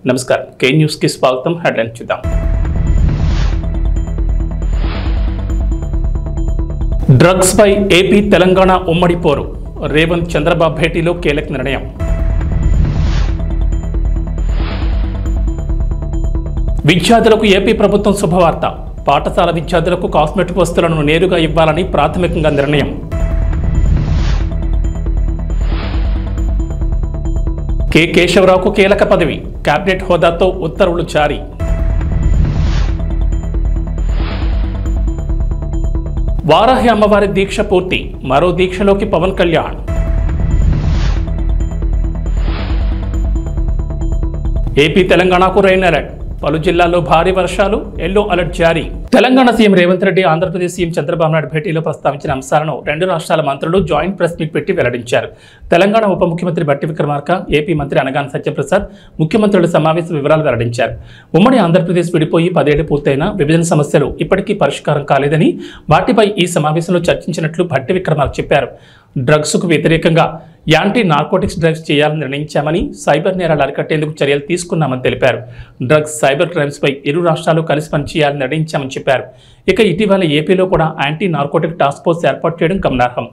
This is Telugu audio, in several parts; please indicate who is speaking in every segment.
Speaker 1: नमस्कार के न्यूज़ की स्वागतम हेडलाइन చూద్దాం డ్రగ్స్ పై ఏపీ తెలంగాణ ఉమ్మడి పోరు రేవంత్ చంద్రబాబు భేటీలో కీలక నిర్ణయం విద్యార్థులకు ఏపీ ప్రభుత్వం శుభవార్త పాఠశాల విద్యార్థులకు కాస్మెటిక్ వస్తువులను నేరుగా ఇవ్వాలని ప్రాథమికంగా నిర్ణయం కె కేశవరావుకు కీలక పదవి కేబినెట్ హోదాతో ఉత్తర్వులు జారీ వారాహి అమ్మవారి దీక్ష పూర్తి మరో దీక్షలోకి పవన్ కళ్యాణ్ ఏపీ తెలంగాణకు రెయిన్ అలర్ట్ పలు జిల్లాల్లో భారీ వర్షాలు ఎల్లో అలర్ట్ జారీ తెలంగాణ సీఎం రేవంత్ రెడ్డి ఆంధ్రప్రదేశ్ సీఎం చంద్రబాబు నాయుడు భేటీలో ప్రస్తావించిన అంశాలను రెండు రాష్ట్రాల మంత్రులు జాయింట్ ప్రెస్ మీట్ పెట్టి వెల్లడించారు. తెలంగాణ ఉప ముఖ్యమంత్రి బట్టి విక్రమార్క, ఏపీ మంత్రి అనగాని సత్యప్రసాద్ ముఖ్యమంత్రుల సమావేశ వివరాలు వెల్లడించారు. ఉమ్మడి ఆంధ్రప్రదేశ్ విడిపోయి 10 ఏళ్లు పూర్తయినా విభజన సమస్యలు ఇప్పటికీ పరిష్కారం కాలేదని, వాటిపై ఈ సమావేశంలో చర్చించినట్లు బట్టి విక్రమార్క చెప్పారు. డ్రగ్స్కు వ్యతిరేకంగా యాంటీ నార్కోటిక్స్ డ్రైవ్స్ చేయాలని నిర్ణయించామని, సైబర్ నేరాలు అరికట్టేందుకు చర్యలు తీసుకున్నామని తెలిపారు. డ్రగ్స్ సైబర్ క్రైమ్స్పై ఇరు రాష్ట్రాలు కలిసి పనిచేయాలని నిర్ణయించామని చెప్పారు. ఇక ఇటీవల ఏపీలో కూడా యాంటీ నార్కోటిక్ టాస్క్ ఫోర్స్ ఏర్పాటు చేయడం గమనార్హం.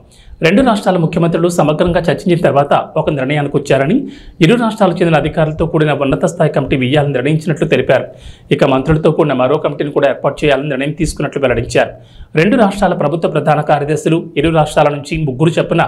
Speaker 1: రెండు రాష్ట్రాల ముఖ్యమంత్రులు సమగ్రంగా చర్చించిన తర్వాత ఒక నిర్ణయానికి వచ్చారని, ఇరు రాష్ట్రాలకు చెందిన అధికారులతో కూడిన ఉన్నత స్థాయి కమిటీ వేయాలని నిర్ణయించినట్లు తెలిపారు. ఇక మంత్రులతో కూడిన మరో కమిటీని కూడా ఏర్పాటు చేయాలని నిర్ణయం తీసుకున్నట్లు వెల్లడించారు. రెండు రాష్ట్రాల ప్రభుత్వ ప్రధాన కార్యదర్శులు ఇరు రాష్ట్రాల నుంచి 3 చొప్పున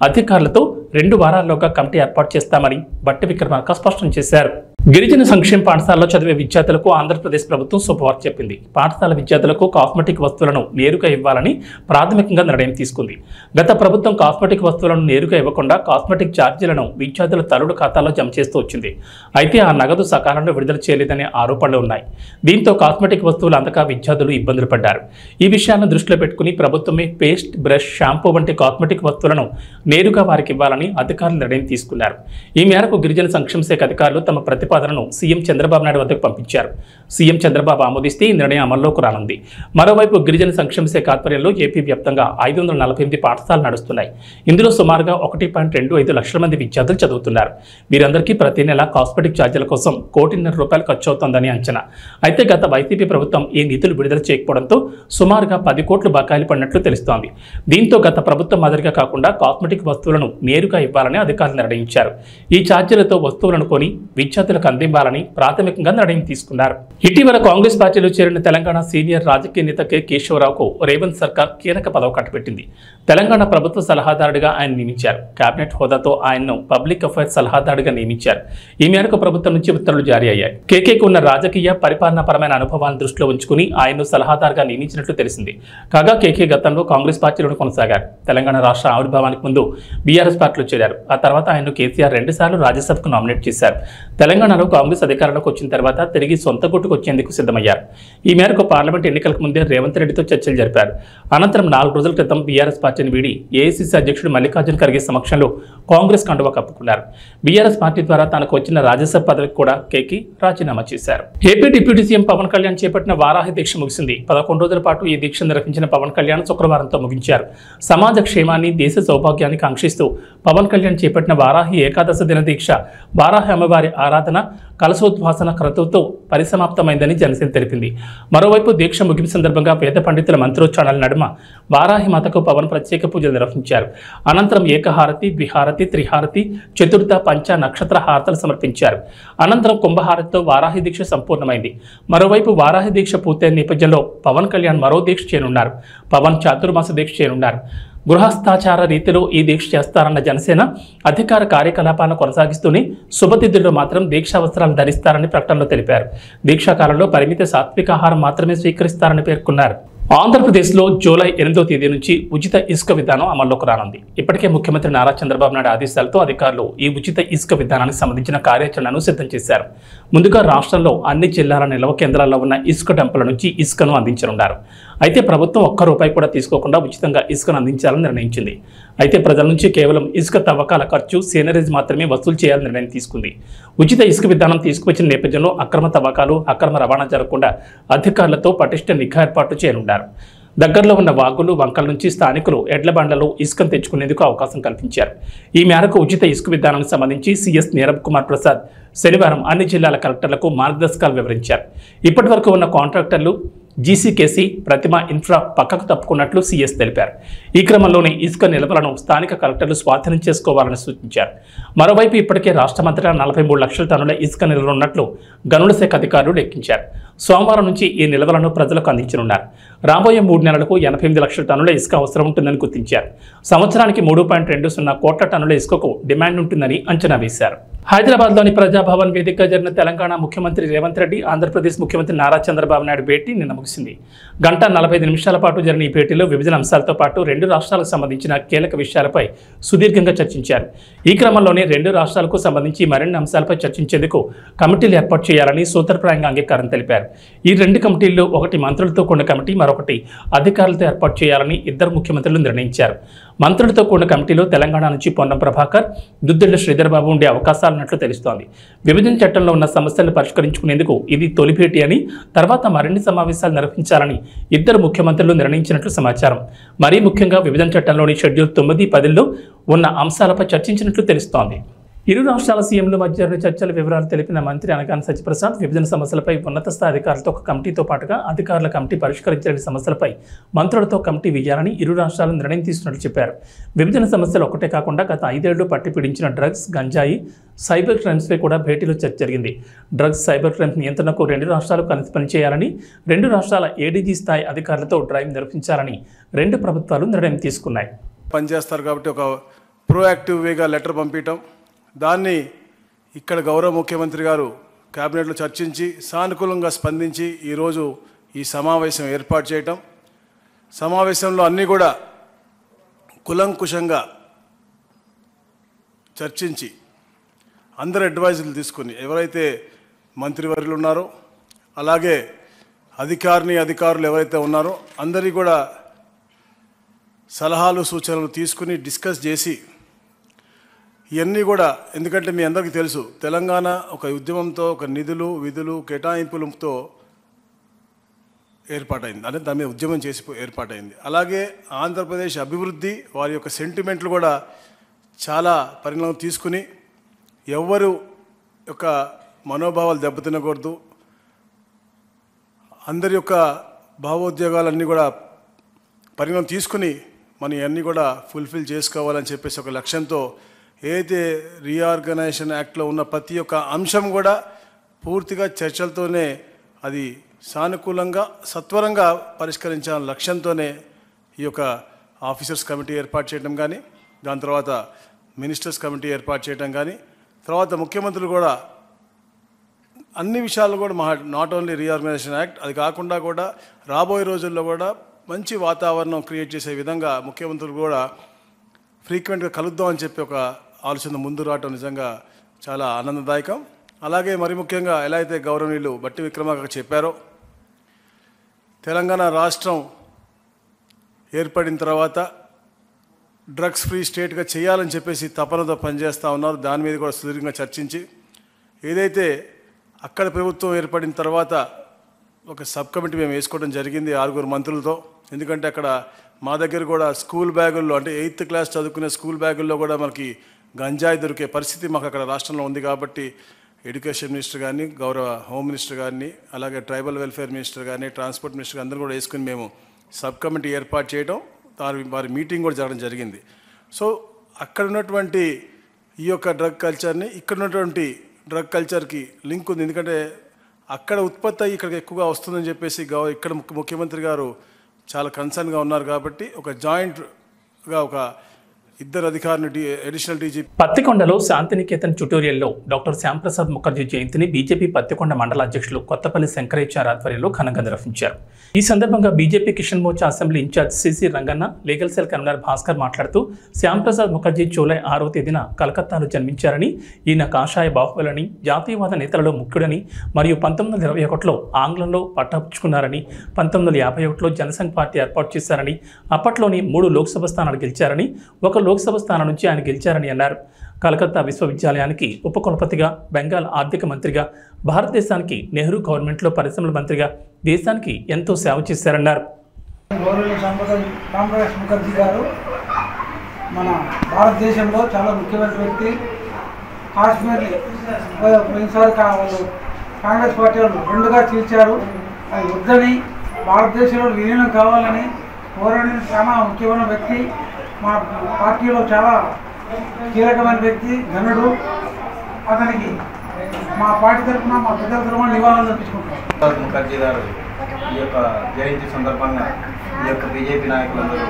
Speaker 1: అధికారులతో 2 వారాల్లోగా కమిటీ ఏర్పాటు చేస్తామని బట్టి విక్రమార్క స్పష్టం చేశారు. గిరిజన సంక్షేమ పాఠశాలలో చదివే విద్యార్థులకు ఆంధ్రప్రదేశ్ ప్రభుత్వం శుభవార్త చెప్పింది. పాఠశాల విద్యార్థులకు కాస్మెటిక్ వస్తువులను నేరుగా ఇవ్వాలని ప్రాథమికంగా నిర్ణయం తీసుకుంది. గత ప్రభుత్వం కాస్మెటిక్ వస్తువులను నేరుగా ఇవ్వకుండా కాస్మెటిక్ ఛార్జీలను విద్యార్థుల తల్లుల ఖాతాలో జమ చేస్తూ వచ్చింది. అయితే ఆ నగదు సకాలంలో విడుదల చేయలేదనే ఆరోపణలు ఉన్నాయి. దీంతో కాస్మెటిక్ వస్తువులు అందక విద్యార్థులు ఇబ్బందులు పడ్డారు. ఈ విషయాలను దృష్టిలో పెట్టుకుని ప్రభుత్వమే పేస్ట్, బ్రష్, షాంపూ వంటి కాస్మెటిక్ వస్తువులను నేరుగా వారికి ఇవ్వాలని అధికారులు నిర్ణయం తీసుకున్నారు. ఈ మేరకు గిరిజన సంక్షేమ శాఖ అధికారులు తమ ప్రతిపాదనను సీఎం చంద్రబాబు నాయుడు వద్దకు పంపించారు. సీఎం చంద్రబాబు ఆమోదిస్తే ఈ నిర్ణయం అమల్లోకి రానుంది. మరోవైపు గిరిజన సంక్షేమ శాఖ ఆధ్వర్యంలో ఏపీ వ్యాప్తంగా 548 పాఠశాలలు నడుస్తున్నాయి. ఇందులో సుమారుగా 1.25 లక్షల మంది విద్యార్థులు చదువుతున్నారు. వీరందరికీ ప్రతి నెల కాస్మెటిక్ ఛార్జీల కోసం ₹1.5 ఖర్చు అవుతోందని అంచనా. అయితే గత వైసీపీ ప్రభుత్వం ఈ నిధులు విడుదల చేయకపోవడంతో సుమారుగా 10 కోట్లు బకాయిలు పడినట్లు తెలుస్తోంది. దీంతో గత ప్రభుత్వం మాదిరిగా కాకుండా కాస్మెటిక్ వస్తువులను నేరుగా ఇవ్వాలని అధికారులు నిర్ణయించారు. ఈ ఛార్జీలతో వస్తువులను కొని విద్యార్థులకు అందించాలని ప్రాథమికంగా నిర్ణయం తీసుకున్నారు. ఇటీవల కాంగ్రెస్ పార్టీలో చేరిన తెలంగాణ సీనియర్ రాజకీయ నేత కె కేశవరావుకు రేవంత్ సర్కార్ కీలక పదవి కట్టబెట్టింది. తెలంగాణ ప్రభుత్వ సలహాదారుడిగా ఆయన నియమించారు. కేబినెట్ హోదాతో ఆయన్ను పబ్లిక్ అఫైర్స్ సలహాదారుడిగా నియమించారు. ఈ మేరకు ప్రభుత్వం నుంచి ఉత్తర్వులు జారీ అయ్యాయి. కేకేకు ఉన్న రాజకీయ పరిపాలనాపరమైన అనుభవాలను దృష్టిలో ఉంచుకుని ఆయన్ను సలహాదారుగా నియమించినట్లు తెలిసింది. కాగా కేకే గతంలో కాంగ్రెస్ పార్టీలోనే కొనసాగారు. తెలంగాణ రాష్ట్ర ఆవిర్భావానికి ముందు బీఆర్ఎస్ పార్టీలో చేరారు. ఆ తర్వాత ఆయన్ను కేసీఆర్ 2 సార్లు రాజ్యసభకు నామినేట్ చేశారు. తెలంగాణలో కాంగ్రెస్ అధికారంలోకి వచ్చిన తర్వాత తిరిగి సొంత గుట్టుకు వచ్చేందుకు సిద్ధమయ్యారు. ఈ మేరకు పార్లమెంట్ ఎన్నికలకు ముందే రేవంత్ రెడ్డితో చర్చలు జరిపారు. అనంతరం 4 రోజుల క్రితం బీఆర్ఎస్ పార్టీని వీడి ఏఐసీసీ అధ్యక్షుడు మల్లికార్జున ఖర్గే సమక్షంలో కాంగ్రెస్ కండువా కప్పుకున్నారు. బీఆర్ఎస్ పార్టీ ద్వారా తనకు వచ్చిన రాజ్యసభ పదవికి కూడా కేకి రాజీనామా చేశారు. AP deputy CM Pawan Kalyan చేపట్టిన వారాహి దీక్ష ముగిసింది. 11 రోజుల పాటు ఈ దీక్ష నిర్వహించిన పవన్ కళ్యాణ్ శుక్రవారంతో ముగించారు. సమాజ క్షేమాన్ని, దేశ సౌభాగ్యాన్ని కాంక్షిస్తూ పవన్ కళ్యాణ్ చేపట్టిన వారాహి ఏకాదశ దిన దీక్ష వారాహి అమ్మవారి ఆరాధన, కలశోద్వాసన క్రతువుతో పరిసమాప్తమైందని జనసేన తెలిపింది. మరోవైపు దీక్ష ముగింపు సందర్భంగా వేద పండితుల మంత్రోచ్చారణల నడుమ వారాహి మాతకు పవన్ ప్రత్యేక పూజలు నిర్వహించారు. అనంతరం ఏకహారతి, ద్విహారతి, త్రిహారతి, చతుర్థ, పంచ, నక్షత్ర హారతలు సమర్పించారు. అనంతరం కుంభహారతితో వారాహి దీక్ష సంపూర్ణమైంది. మరోవైపు వారాహి దీక్ష పూర్తయిన నేపథ్యంలో పవన్ కళ్యాణ్ మరో దీక్ష చేయనున్నారు. పవన్ చాతుర్మాస దీక్ష చేయనున్నారు. గృహస్థాచార రీతిలో ఈ దీక్ష చేస్తారన్న జనసేన అధికార కార్యకలాపాలను కొనసాగిస్తూనే శుభతిథుల్లో మాత్రం దీక్షా వస్త్రాలు ధరిస్తారని ప్రకటనలో తెలిపారు. దీక్షాకాలంలో పరిమిత సాత్వికాహారం మాత్రమే స్వీకరిస్తారని పేర్కొన్నారు. ఆంధ్రప్రదేశ్లో జూలై 8వ తేదీ నుంచి ఉచిత ఇసుక విధానం అమల్లోకి రానుంది. ఇప్పటికే ముఖ్యమంత్రి నారా చంద్రబాబు నాయుడు ఆదేశాలతో అధికారులు ఈ ఉచిత ఇసుక విధానానికి సంబంధించిన కార్యాచరణను సిద్ధం చేశారు. ముందుగా రాష్ట్రంలో అన్ని జిల్లాల నిల్వ కేంద్రాల్లో ఉన్న ఇసుక డంపుల నుంచి ఇసుకను అందించనున్నారు. అయితే ప్రభుత్వం ₹1 కూడా తీసుకోకుండా ఉచితంగా ఇసుకను అందించాలని నిర్ణయించింది. అయితే ప్రజల నుంచి కేవలం ఇసుక తవ్వకాల ఖర్చు, సీనరీస్ మాత్రమే వసూలు చేయాలని నిర్ణయం తీసుకుంది. ఉచిత ఇసుక విధానం తీసుకువచ్చిన నేపథ్యంలో అక్రమ తవ్వకాలు, అక్రమ రవాణా జరగకుండా అధికారులతో పటిష్ట నిఘా ఏర్పాటు చేయనున్నారు. దగ్గరలో ఉన్న వాగులు వంకల నుంచి స్థానికులు ఎడ్ల బండ్లలో ఇసుకను తెచ్చుకునేందుకు అవకాశం కల్పించారు. ఈ మేరకు ఉచిత ఇసుక విధానానికి సంబంధించి సీఎస్ నీరబ్ కుమార్ ప్రసాద్ శనివారం అన్ని జిల్లాల కలెక్టర్లకు మార్గదర్శకాలు వివరించారు. ఇప్పటి వరకు ఉన్న కాంట్రాక్టర్లు జీసీకేసీ ప్రతిమ ఇన్ఫ్రా పక్కకు తప్పుకున్నట్లు సీఎస్ తెలిపారు. ఈ క్రమంలోనే ఇసుక నిల్వలను స్థానిక కలెక్టర్లు స్వాధీనం చేసుకోవాలని సూచించారు. మరోవైపు ఇప్పటికే రాష్ట్రమంతటా 43 లక్షల టన్నుల ఇసుక నిల్వలు ఉన్నట్లు గనుల శాఖ అధికారులు లెక్కించారు. సోమవారం నుంచి ఈ నిల్వలను ప్రజలకు అందించనున్నారు. రాబోయే 3 నెలలకు 88 లక్షల టన్నుల ఇసుక అవసరం ఉంటుందని గుర్తించారు. సంవత్సరానికి 3.20 కోట్ల టన్నుల ఇసుకకు డిమాండ్ ఉంటుందని అంచనా వేశారు. హైదరాబాద్లోని ప్రజాభవన్ వేదికగా జరిగిన తెలంగాణ ముఖ్యమంత్రి రేవంత్ రెడ్డి, ఆంధ్రప్రదేశ్ ముఖ్యమంత్రి నారా చంద్రబాబు నాయుడు భేటీ నిన్న ముగిసింది. 1:45 నిమిషాల పాటు జరిగిన ఈ భేటీలో విభజన అంశాలతో పాటు 2 రాష్ట్రాలకు సంబంధించిన కీలక విషయాలపై సుదీర్ఘంగా చర్చించారు. ఈ క్రమంలోనే 2 రాష్ట్రాలకు సంబంధించి మరిన్ని అంశాలపై చర్చించేందుకు కమిటీలు ఏర్పాటు చేయాలని సూత్రప్రాయంగా అంగీకారం తెలిపారు. ఈ 2 కమిటీల్లో ఒకటి మంత్రులతో కూడిన కమిటీ, మరొకటి అధికారులతో ఏర్పాటు చేయాలని ఇద్దరు ముఖ్యమంత్రులు నిర్ణయించారు. మంత్రులతో కూడిన కమిటీలో తెలంగాణ నుంచి పొన్నం ప్రభాకర్, దుద్దిళ్ల శ్రీధర్ బాబు ఉండే అవకాశాలున్నట్లు తెలుస్తోంది. విభజన చట్టంలో ఉన్న సమస్యలను పరిష్కరించుకునేందుకు ఇది తొలి భేటీ అని, తర్వాత మరిన్ని సమావేశాలు నిర్వహించాలని ఇద్దరు ముఖ్యమంత్రులు నిర్ణయించినట్లు సమాచారం. మరీ ముఖ్యంగా విభజన చట్టంలోని షెడ్యూల్ 9, 10లో ఉన్న అంశాలపై చర్చించినట్లు తెలుస్తోంది. ఇరు రాష్ట్రాల సీఎంల మధ్య జరిగిన చర్చల వివరాలు తెలిపిన మంత్రి అనగాని సత్యప్రసాద్, విభజన సమస్యలపై ఉన్నత స్థాయి అధికారులతో ఒక కమిటీతో పాటుగా అధికారుల కమిటీ పరిష్కరించలేని సమస్యలపై మంత్రులతో కమిటీ వేయాలని ఇరు రాష్ట్రాలు నిర్ణయం తీసుకున్నట్లు చెప్పారు. విభజన సమస్యలు ఒక్కటే కాకుండా గత 5 ఏళ్లు పట్టి పీడించిన డ్రగ్స్, గంజాయి, సైబర్ క్రైమ్స్పై కూడా భేటీలో చర్చ జరిగింది. డ్రగ్స్, సైబర్ క్రైమ్స్ నియంత్రణకు 2 రాష్ట్రాలు కలిసి పనిచేయాలని, 2 రాష్ట్రాల ఏడీజీ స్థాయి అధికారులతో డ్రైవ్ నిర్వహించాలని 2 ప్రభుత్వాలు నిర్ణయం తీసుకున్నాయి.
Speaker 2: పనిచేస్తారు కాబట్టి ఒక ప్రోయాక్టివ్ వేగా లెటర్ పంపించడం, దాన్ని ఇక్కడ గౌరవ ముఖ్యమంత్రి గారు కేబినెట్లో చర్చించి సానుకూలంగా స్పందించి ఈరోజు ఈ సమావేశం ఏర్పాటు చేయటం, సమావేశంలో అన్నీ కూడా కులంకుశంగా చర్చించి అందరు అడ్వైజులు తీసుకుని ఎవరైతే మంత్రివర్యులు ఉన్నారో అలాగే అధికారులు ఎవరైతే ఉన్నారో అందరి కూడా సలహాలు సూచనలు తీసుకుని డిస్కస్ చేసి ఇవన్నీ కూడా, ఎందుకంటే మీ అందరికీ తెలుసు తెలంగాణ ఒక ఉద్యమంతో, ఒక నిధులు విధులు కేటాయింపులతో ఏర్పాటైంది, అంటే దాని మీద ఉద్యమం చేసి ఏర్పాటైంది. అలాగే ఆంధ్రప్రదేశ్ అభివృద్ధి, వారి యొక్క సెంటిమెంట్లు కూడా చాలా పరిణామం తీసుకుని ఎవ్వరు యొక్క మనోభావాలు దెబ్బతినకూడదు, అందరి యొక్క భావోద్వేగాలన్నీ కూడా పరిణామం తీసుకుని మనం ఇవన్నీ కూడా ఫుల్ఫిల్ చేసుకోవాలని చెప్పేసి ఒక లక్ష్యంతో ఏదైతే రీఆర్గనైజేషన్ యాక్ట్లో ఉన్న ప్రతి ఒక్క అంశం కూడా పూర్తిగా చర్చలతోనే అది సానుకూలంగా సత్వరంగా పరిష్కరించాలనే లక్ష్యంతోనే ఈ యొక్క ఆఫీసర్స్ కమిటీ ఏర్పాటు చేయడం కానీ, దాని తర్వాత మినిస్టర్స్ కమిటీ ఏర్పాటు చేయడం కానీ, తర్వాత ముఖ్యమంత్రులు కూడా అన్ని విషయాలు కూడా నాట్ ఓన్లీ రీఆర్గనైజేషన్ యాక్ట్, అది కాకుండా కూడా రాబోయే రోజుల్లో కూడా మంచి వాతావరణం క్రియేట్ చేసే విధంగా ముఖ్యమంత్రులు కూడా ఫ్రీక్వెంట్గా కలుద్దామని చెప్పి ఒక ఆలోచన ముందు రావటం నిజంగా చాలా ఆనందదాయకం. అలాగే మరి ముఖ్యంగా ఎలా అయితే గౌరవనీయులు బట్టి విక్రమార్క చెప్పారో, తెలంగాణ రాష్ట్రం ఏర్పడిన తర్వాత డ్రగ్స్ ఫ్రీ స్టేట్గా చేయాలని చెప్పేసి తపనతో పనిచేస్తూ ఉన్నారు. దాని మీద కూడా సుదీర్ఘంగా చర్చించి ఏదైతే అక్కడ ప్రభుత్వం ఏర్పడిన తర్వాత ఒక సబ్ కమిటీ మేము వేసుకోవడం జరిగింది 6 మంత్రులతో. ఎందుకంటే అక్కడ మా దగ్గర కూడా స్కూల్ బ్యాగుల్లో, అంటే 8th క్లాస్ చదువుకునే స్కూల్ బ్యాగుల్లో కూడా మనకి గంజాయి దొరికే పరిస్థితి మాకు అక్కడ రాష్ట్రంలో ఉంది. కాబట్టి ఎడ్యుకేషన్ మినిస్టర్ కానీ, గౌరవ హోమ్ మినిస్టర్ కానీ, అలాగే ట్రైబల్ వెల్ఫేర్ మినిస్టర్ కానీ, ట్రాన్స్పోర్ట్ మినిస్టర్ అందరూ కూడా వేసుకుని మేము సబ్ కమిటీ ఏర్పాటు చేయడం, వారి మీటింగ్ కూడా జరగడం జరిగింది. సో అక్కడ ఉన్నటువంటి ఈ యొక్క డ్రగ్ కల్చర్ని ఇక్కడ ఉన్నటువంటి డ్రగ్ కల్చర్కి లింక్ ఉంది. ఎందుకంటే అక్కడ ఉత్పత్తి అయ్యి ఇక్కడికి ఎక్కువగా వస్తుందని చెప్పేసి ఇక్కడ ముఖ్యమంత్రి గారు చాలా కన్సర్న్గా ఉన్నారు. కాబట్టి ఒక జాయింట్గా ఒక ఇద్దరు అధికారులు అడిషనల్ డీజీపీ.
Speaker 1: పత్తికొండలో శాంతినికేతన్ ట్యుటోరియల్లో డాక్టర్ శ్యాంప్రసాద్ ముఖర్జీ జయంతిని బీజేపీ పత్తికొండ మండల అధ్యక్షులు కొత్తపల్లి శంకరేచార్ ఆధ్వర్యంలో ఘనంగా నిర్వహించారు. ఈ సందర్భంగా BJP Kisan Morcha assembly incharge CC Ranganna, legal cell convener Bhaskar మాట్లాడుతూ శ్యాంప్రసాద్ ముఖర్జీ జూలై 6వ తేదీన కలకత్తాలో జన్మించారని, ఈయన కాషాయ బాహుబలని, జాతీయవాద నేతలలో ముఖ్యుడని మరియు 1921లో ఆంగ్లంలో పట్టాపుచ్చుకున్నారని, 1951లో జనసంఘ్ పార్టీ ఏర్పాటు చేశారని, అప్పట్లోని 3 లోక్సభ స్థానాలు గెలిచారని, ఒక లోక్సభ స్థానం నుంచి ఆయన గెలిచారని అన్నారు. కలకత్తా విశ్వవిద్యాలయానికి ఉపకులపతిగా, బెంగాల్ ఆర్థిక మంత్రిగా, భారతదేశానికి నెహ్రూ గవర్నమెంట్లో పరిశ్రమల మంత్రిగా దేశానికి ఎంతో సేవ చేశారన్నారు.
Speaker 3: గౌరవ సంపద రామప్రకాష్ ముఖర్జీ గారు మన భారతదేశంలో చాలా ముఖ్యమైన వ్యక్తి. కాశ్మీర్ పోయినసారి వాళ్ళు కాంగ్రెస్ పార్టీ వాళ్ళు రెండుగా చీల్చారు. అది వద్దని భారతదేశంలో విలీనం కావాలని పోరాడిన చాలా ముఖ్యమైన వ్యక్తి. మా పార్టీలో చాలా కీలకమైన వ్యక్తి, ఘనుడు. అతనికి మా పార్టీ తరఫున మా పెద్దల తరఫున నివాళులు అర్పించుకుంటాం.
Speaker 4: ముఖర్జీ గారు ఈ యొక్క జయంతి సందర్భంగా ఈ యొక్క బీజేపీ నాయకులందరూ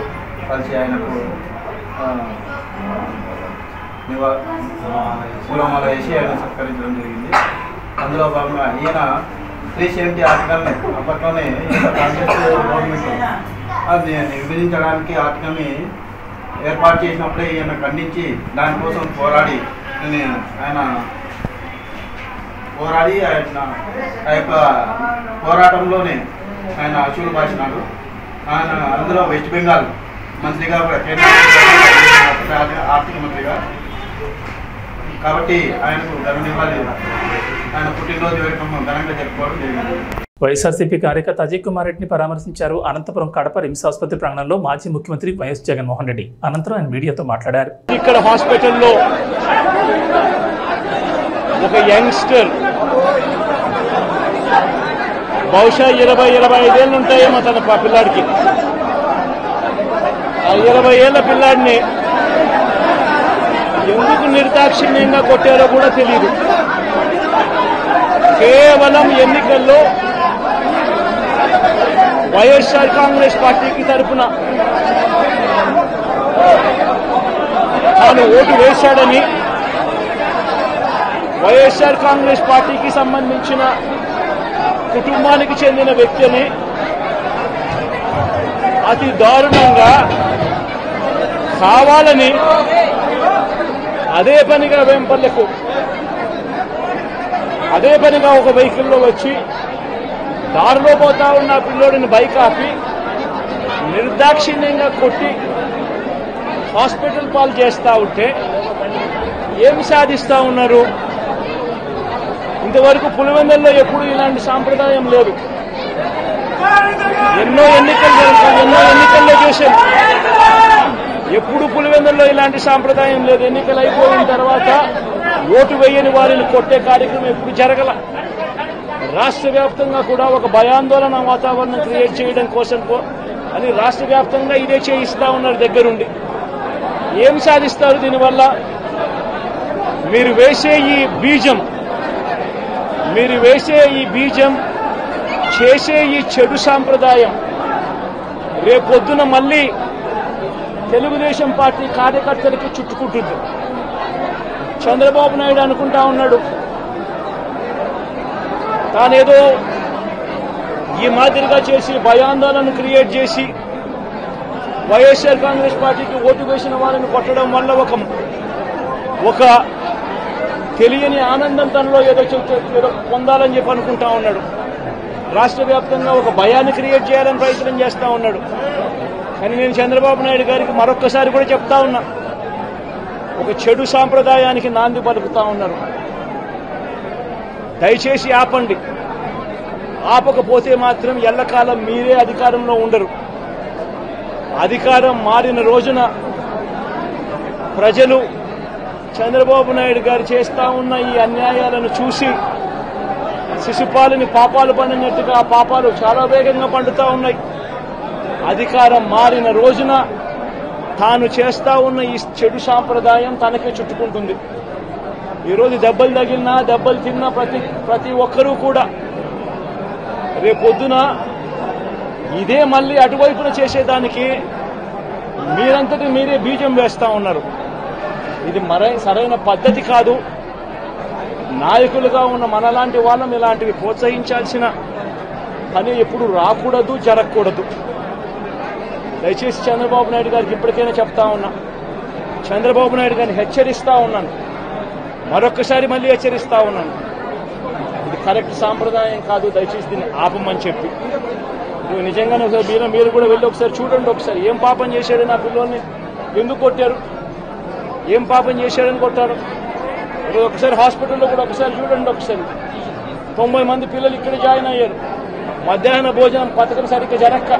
Speaker 4: కలిసి ఆయనకు పూలమాల వేసి ఆయన సత్కరించడం జరిగింది. అందులో భాగంగా ఈయన 370 ఆర్టికల్ని అప్పట్లోనే కాంగ్రెస్ గవర్నమెంట్ అది విభజించడానికి ఆర్టికల్ని ఏర్పాటు చేసినప్పుడే ఈయన ఖండించి దానికోసం పోరాడి ఆయన ఆ యొక్క పోరాటంలోనే ఆయన అసూలు బాసినాడు. ఆయన అందులో వెస్ట్ బెంగాల్ మంత్రిగా కూడా కేంద్ర ఆర్థిక మంత్రిగా కాబట్టి ఆయనకు ఘననివ్వాలి. ఆయన పుట్టినరోజు వేడుకను ఘనంగా జరుపుకోవడం జరిగింది.
Speaker 1: వైఎస్ఆర్సీపీ కార్యకర్త అజయ్ కుమార్ రెడ్డిని పరామర్శించారు. అనంతపురం కడప రిమ్స్ ఆసుపత్రి ప్రాంగణంలో మాజీ ముఖ్యమంత్రి వైఎస్ జగన్మోహన్ రెడ్డి. అనంతరం ఆయన మీడియాతో మాట్లాడారు.
Speaker 5: ఇక్కడ హాస్పిటల్లో ఒక యంగ్స్టర్ బహుశా 20-25 ఏళ్ళు ఉంటాయేమో తన పిల్లాడికి. ఆ 20 ఏళ్ల పిల్లాడిని ఎందుకు నిర్దాక్షిణ్యంగా కొట్టారో కూడా తెలియదు. కేవలం ఎన్నికల్లో వైఎస్ఆర్ కాంగ్రెస్ పార్టీకి తరఫున తాను ఓటు వేశాడని, వైఎస్ఆర్ కాంగ్రెస్ పార్టీకి సంబంధించిన కుటుంబానికి చెందిన వ్యక్తిని అతి దారుణంగా కావాలని అదే పనిగా వెంపర్లకు అదే పనిగా ఒక వెహికల్లో వచ్చి దారిలో పోతా ఉన్న పిల్లోడిని బైక్ ఆపి నిర్దాక్షిణ్యంగా కొట్టి హాస్పిటల్ పాలు చేస్తా ఉంటే ఏమి సాధిస్తా ఉన్నారు? ఇంతవరకు పులివెందుల్లో ఎప్పుడు ఇలాంటి సాంప్రదాయం లేదు. ఎన్నో ఎన్నికల్లో చేశాం, ఎప్పుడు పులివెందుల్లో ఇలాంటి సాంప్రదాయం లేదు. ఎన్నికలు అయిపోయిన తర్వాత ఓటు వేయని వారిని కొట్టే కార్యక్రమం ఎప్పుడు జరగల. రాష్ట్ర వ్యాప్తంగా కూడా ఒక భయాందోళన వాతావరణం క్రియేట్ చేయడం కోసం అని రాష్ట్ర వ్యాప్తంగా ఇదే చేయిస్తా ఉన్నారు దగ్గరుండి. ఏం సాధిస్తారు దీనివల్ల? మీరు వేసే ఈ బీజం చేసే ఈ చెడు సాంప్రదాయం రేపొద్దున మళ్ళీ తెలుగుదేశం పార్టీ కార్యకర్తలకి చుట్టుకుంటుంది. చంద్రబాబు నాయుడు అనుకుంటా ఉన్నాడు తానేదో ఈ మాదిరిగా చేసి భయాందోళన క్రియేట్ చేసి వైఎస్ఆర్ కాంగ్రెస్ పార్టీకి ఓటు వేసిన వాళ్ళని కొట్టడం వల్ల ఒక తెలియని ఆనందం తనలో ఏదో పొందాలని చెప్పి అనుకుంటా ఉన్నాడు. రాష్ట్ర వ్యాప్తంగా ఒక భయాన్ని క్రియేట్ చేయాలని ప్రయత్నం చేస్తా ఉన్నాడు. కానీ నేను చంద్రబాబు నాయుడు గారికి మరొక్కసారి కూడా చెప్తా ఉన్నా, ఒక చెడు సాంప్రదాయానికి నాంది పలుకుతా ఉన్నారు. దయచేసి ఆపండి. ఆపకపోతే మాత్రం ఎల్లకాలం మీరే అధికారంలో ఉండరు. అధికారం మారిన రోజున ప్రజలు చంద్రబాబు నాయుడు గారు చేస్తా ఉన్న ఈ అన్యాయాలను చూసి శిశుపాలని పాపాలు పండినట్టుగా ఆ పాపాలు చాలా వేగంగా పండుతా ఉన్నాయి. అధికారం మారిన రోజున తాను చేస్తా ఉన్న ఈ చెడు సాంప్రదాయం తనకే చుట్టుకుంటుంది. ఈరోజు దెబ్బలు తగిలినా దెబ్బలు తిన్నా ప్రతి ఒక్కరూ కూడా రేపొద్దున ఇదే మళ్ళీ అటువైపున చేసేదానికి మీరంతటి మీరే బీజం వేస్తా ఉన్నారు. ఇది సరైన పద్ధతి కాదు. నాయకులుగా ఉన్న మనలాంటి వాళ్ళం ఇలాంటివి ప్రోత్సహించాల్సిన పని ఎప్పుడు రాకూడదు, జరగకూడదు. దయచేసి చంద్రబాబు నాయుడు గారికి ఇప్పటికైనా చెప్తా ఉన్నా, చంద్రబాబు నాయుడు గారిని హెచ్చరిస్తా ఉన్నాను, మరొక్కసారి మళ్ళీ హెచ్చరిస్తా ఉన్నాను. ఇది కరెక్ట్ సాంప్రదాయం కాదు, దయచేసి దీన్ని ఆపమని చెప్పి. నిజంగానే ఒకసారి మీరు కూడా వెళ్ళి ఒకసారి చూడండి. ఒకసారి ఏం పాపం చేశాడు నా పిల్లల్ని, ఎందుకు కొట్టారు, ఏం పాపం చేశాడని కొట్టారు. ఒకసారి హాస్పిటల్లో కూడా ఒకసారి చూడండి. ఒకసారి 90 మంది పిల్లలు ఇక్కడ జాయిన్ అయ్యారు. మధ్యాహ్న భోజనం పథకం సరిగ్గా జరక్క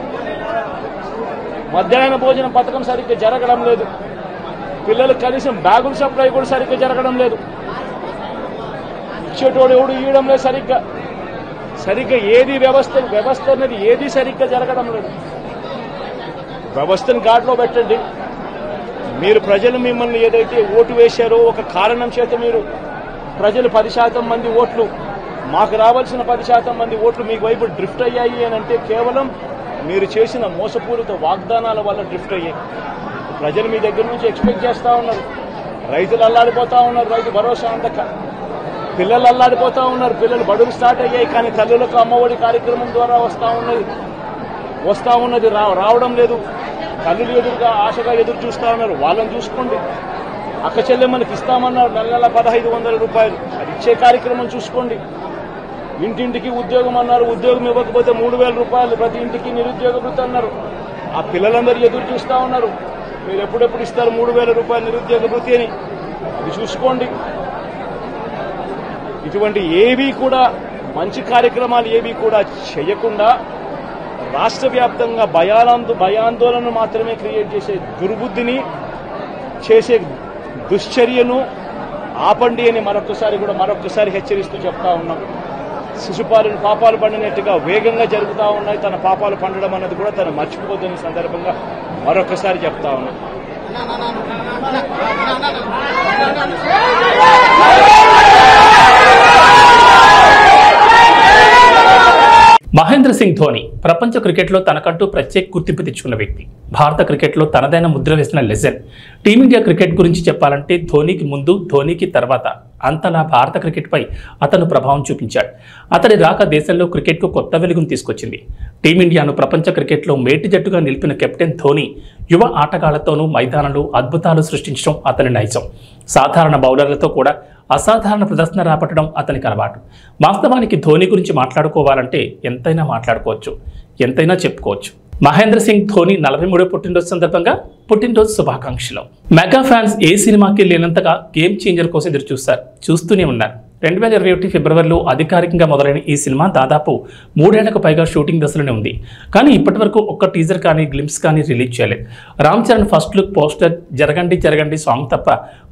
Speaker 5: మధ్యాహ్న భోజనం పథకం సరిగ్గా జరగడం లేదు. పిల్లలకు కనీసం బ్యాగుల సప్లై కూడా సరిగ్గా జరగడం లేదు. ఇచ్చేటోడు ఎవడు ఇవ్వడం లేదు సరిగ్గా ఏది వ్యవస్థ అనేది ఏది సరిగ్గా జరగడం లేదు. వ్యవస్థను గాడిలో పెట్టండి. మీరు ప్రజలు మిమ్మల్ని ఏదైతే ఓటు వేశారో ఒక కారణం చేత మీరు ప్రజలు 10% మంది ఓట్లు, మాకు రావాల్సిన 10% మంది ఓట్లు మీకు వైపు డ్రిఫ్ట్ అయ్యాయి అని అంటే కేవలం మీరు చేసిన మోసపూరిత వాగ్దానాల వల్ల డ్రిఫ్ట్ అయ్యాయి. ప్రజలు మీ దగ్గర నుంచి ఎక్స్పెక్ట్ చేస్తూ ఉన్నారు. రైతులు అల్లాడిపోతా ఉన్నారు, రైతు భరోసా అందక. పిల్లలు అల్లాడిపోతా ఉన్నారు, పిల్లలు బడులు స్టార్ట్ అయ్యాయి, కానీ తల్లులకు అమ్మఒడి కార్యక్రమం ద్వారా వస్తా ఉన్నది రావడం లేదు. తల్లులు ఎదురుగా ఆశగా ఎదురు చూస్తూ ఉన్నారు. వాళ్ళని చూసుకోండి. అక్క చెల్లెమ్మలకి ఇస్తామన్నారు నెల 1500 రూపాయలు, అది ఇచ్చే కార్యక్రమం చూసుకోండి. ఇంటింటికి ఉద్యోగం అన్నారు, ఉద్యోగం ఇవ్వకపోతే 3000 రూపాయలు ప్రతి ఇంటికి నిరుద్యోగ వృత్తి అన్నారు. ఆ పిల్లలందరూ ఎదురు చూస్తూ ఉన్నారు, మీరు ఎప్పుడెప్పుడు ఇస్తారు 3000 రూపాయలు నిరుద్యోగ వృత్తి అని. అది చూసుకోండి. ఇటువంటి ఏవి కూడా మంచి కార్యక్రమాలు ఏవి కూడా చేయకుండా రాష్ట్ర వ్యాప్తంగా భయాందోళన మాత్రమే క్రియేట్ చేసే దుర్బుద్ధిని చేసే దుశ్చర్యను ఆపండి అని మరొకసారి హెచ్చరిస్తూ చెప్తా ఉన్నాం. శిశుపాలను పాపాలు పండినట్టుగా వేగంగా జరుగుతూ ఉన్నాయి. తన పాపాలు పండడం అన్నది కూడా తను మర్చిపోతున్న సందర్భంగా మరొకసారి చెప్తా ఉన్నాం.
Speaker 1: మహేంద్ర సింగ్ ధోని ప్రపంచ క్రికెట్లో తనకంటూ ప్రత్యేక గుర్తింపు తెచ్చుకున్న వ్యక్తి. భారత క్రికెట్లో తనదైన ముద్ర వేసిన లెజెండ్. టీమిండియా క్రికెట్ గురించి చెప్పాలంటే ధోనికి ముందు, ధోనికి తర్వాత అంతలా భారత క్రికెట్పై అతను ప్రభావం చూపించాడు. అతడి రాక దేశంలో క్రికెట్కు కొత్త వెలుగును తీసుకొచ్చింది. టీమిండియాను ప్రపంచ క్రికెట్లో మేటి జట్టుగా నిలిపిన కెప్టెన్ ధోని యువ ఆటగాళ్లతోనూ మైదానంలో అద్భుతాలు సృష్టించడం అతని నైజం. సాధారణ బౌలర్లతో కూడా అసాధారణ ప్రదర్శన రాబట్టడం అతనికి అలవాటు. వాస్తవానికి ధోని గురించి మాట్లాడుకోవాలంటే ఎంతైనా మాట్లాడుకోవచ్చు, ఎంతైనా చెప్పుకోవచ్చు. మహేంద్ర సింగ్ ధోని 43వ పుట్టినరోజు సందర్భంగా పుట్టినరోజు శుభాకాంక్షలు. మెగా ఫ్యాన్స్ ఏ సినిమాకి లేనంతగా గేమ్ చేంజర్ కోసం ఎదురు చూస్తూనే ఉన్నారు. 2021 ఫిబ్రవరిలో అధికారికంగా మొదలైన ఈ సినిమా దాదాపు 3 ఏళ్లకు పైగా షూటింగ్ దశలోనే ఉంది. కానీ ఇప్పటి వరకు ఒక్క టీజర్ కానీ గ్లింప్స్ కానీ రిలీజ్ చేయలేదు. Ram Charan first look poster, జరగండి సాంగ్ తప్ప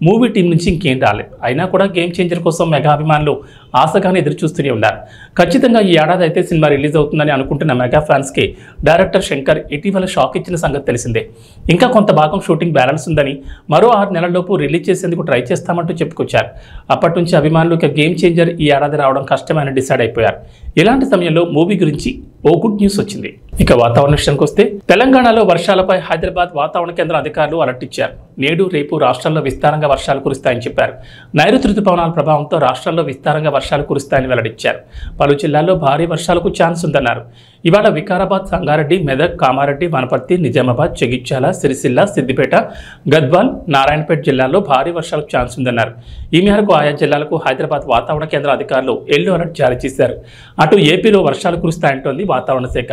Speaker 1: మూవీ టీం నుంచి ఇంకేం రాలేదు. అయినా కూడా గేమ్ చేంజర్ కోసం మెగా అభిమానులు ఆశగానే ఎదురు చూస్తూనే ఉన్నారు. ఖచ్చితంగా ఈ ఏడాది అయితే సినిమా రిలీజ్ అవుతుందని అనుకుంటున్న మెగా ఫ్యాన్స్కి డైరెక్టర్ శంకర్ ఇటీవల షాక్ ఇచ్చిన సంగతి తెలిసిందే. ఇంకా కొంత భాగం షూటింగ్ బ్యాలెన్స్ ఉందని, మరో 6 నెలల్లోపు రిలీజ్ చేసేందుకు ట్రై చేస్తామంటూ చెప్పుకొచ్చారు. అప్పటి నుంచి అభిమానులు గేమ్ చేంజర్ ఈ ఏడాది రావడం కష్టమని డిసైడ్ అయిపోయారు. ఇలాంటి సమయంలో మూవీ గురించి ఓ గుడ్ న్యూస్ వచ్చింది. ఇక వాతావరణ విషయానికి వస్తే తెలంగాణలో వర్షాలపై హైదరాబాద్ వాతావరణ కేంద్ర అధికారులు అలర్ట్ ఇచ్చారు. నేడు రేపు రాష్ట్రాల్లో విస్తారంగా వర్షాలు కురుస్తాయని చెప్పారు. నైరుతి రుతుపవనాల ప్రభావంతో రాష్ట్రాల్లో విస్తారంగా వర్షాలు కురుస్తాయని వెల్లడించారు. పలు జిల్లాల్లో భారీ వర్షాలకు ఛాన్స్ ఉందన్నారు. ఇవాళ వికారాబాద్, సంగారెడ్డి, మెదక్, కామారెడ్డి, వనపర్తి, నిజామాబాద్, జగిత్యాల, సిరిసిల్ల, సిద్దిపేట, గద్వాల్, నారాయణపేట జిల్లాల్లో భారీ వర్షాలకు ఛాన్స్ ఉందన్నారు. ఈ మేరకు ఆయా జిల్లాలకు హైదరాబాద్ వాతావరణ కేంద్ర అధికారులు ఎల్లో అలర్ట్ జారీ చేశారు. అటు ఏపీలో వర్షాలు కురుస్తాయంటోంది వాతావరణ శాఖ.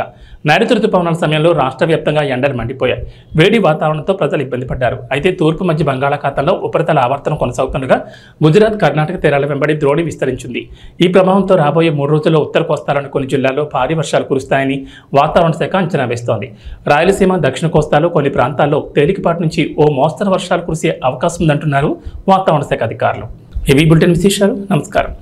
Speaker 1: నైరుతి రుతుపవనాల సమయంలో రాష్ట్ర వ్యాప్తంగా ఎండలు మండిపోయాయి. వేడి వాతావరణంతో ప్రజలు ఇబ్బంది పడ్డారు. అయితే తూర్పు మధ్య బంగాళాఖాతంలో ఉపరితల ఆవర్తనం కొనసాగుతుండగా గుజరాత్, కర్ణాటక తీరాల వెంబడి ద్రోణి విస్తరించింది. ఈ ప్రభావంతో రాబోయే 3 రోజుల్లో ఉత్తర కోస్తాలోని కొన్ని జిల్లాల్లో భారీ వర్షాలు కురుస్తాయని వాతావరణ శాఖ అంచనా వేస్తోంది. రాయలసీమ, దక్షిణ కోస్తాలో కొన్ని ప్రాంతాల్లో తేలికపాటి నుంచి ఓ మోస్తరు వర్షాలు కురిసే అవకాశం ఉందంటున్నారు వాతావరణ శాఖ అధికారులు. ఇవి బులెటిన్ విశేషాలు. నమస్కారం.